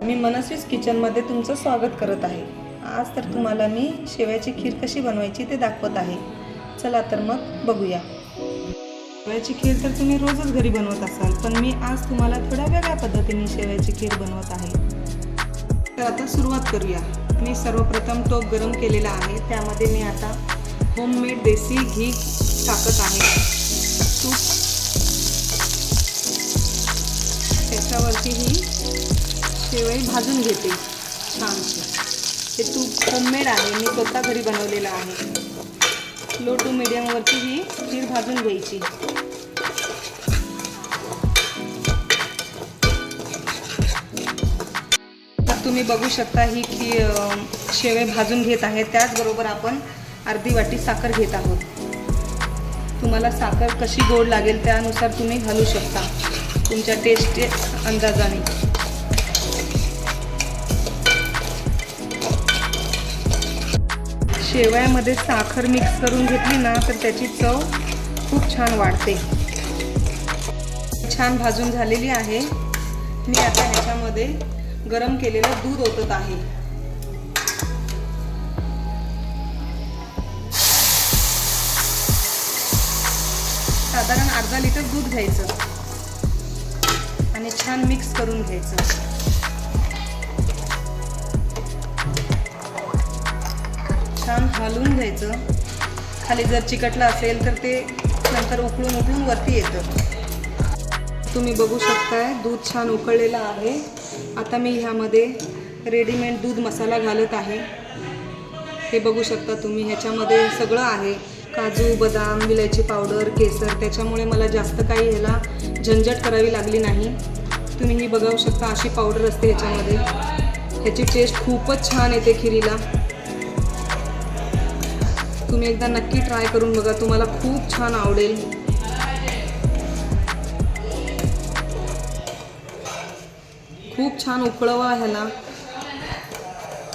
मी मनस्वीच किचनमध्ये तुमचं स्वागत करत आहे। आज तर तुम्हाला मी शेवयाची खीर कशी बनवायची ते दाखवत आहे। चला तर मग बघूया। शेवयाची खीर तर तुम्ही रोजच घरी बनवत असाल, पण मी आज तुम्हाला थोड्या वेगळ्या पद्धतीने शेवयाची खीर बनवत आहे। तर आता सुरुवात करूया। मी सर्वप्रथम टोप गरम केलेला आहे, त्यामध्ये मी आता होममेड देसी घी टाकत आहे। तूप त्याच्यावरती ही शेवई भाजून घेते छानशी। हे तूप होममेड आहे, मी स्वतः घरी बनवलेलं आहे। लो टू मीडियमवरती ही खीर भाजून घ्यायची। तर तुम्ही बघू शकता ही शेवई भाजून घेत आहे। त्याचबरोबर आपण अर्धी वाटी साखर घेत आहोत। तुम्हाला साखर कशी गोड लागेल त्यानुसार तुम्ही घालू शकता, तुमच्या टेस्ट अंदाजाने। शेवयामध्ये साखर मिक्स करून घेतली ना तर त्याची चव खूप छान वाढते। छान भाजून झालेली आहे। मी आता ह्याच्यामध्ये गरम केलेलं दूध ओतत आहे। साधारण अर्धा लिटर दूध घ्यायचं आणि छान मिक्स करून घ्यायचं। छान हलवून घ्यायचं। खाली जर चिकटलं असेल तर ते नंतर उकळून वरती येतं। तुम्ही बघू शकताय दूध छान उकळलेलं आहे। आता मी ह्यामध्ये रेडीमेड दूध मसाला घालत आहे। हे बघू शकता तुम्ही, ह्याच्यामध्ये सगळं आहे, काजू, बदाम, विलायची पावडर, केसर। त्याच्यामुळे मला जास्त काही ह्याला झंझट करावी लागली नाही। तुम्ही ही बघू शकता, अशी पावडर असते ह्याच्यामध्ये। ह्याची टेस्ट खूपच छान येते खिरीला। तुम्ही एकदा नक्की ट्राय करून बघा, तुम्हाला खूप छान आवडेल। खूप छान उकळवा ह्याला,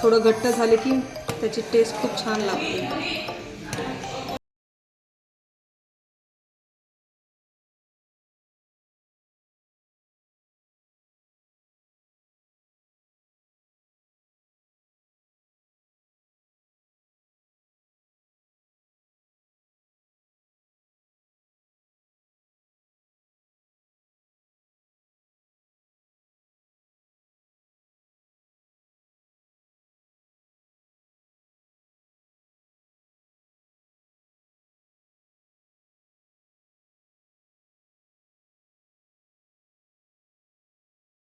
थोडं घट्ट झाले की त्याची टेस्ट खूप छान लागते।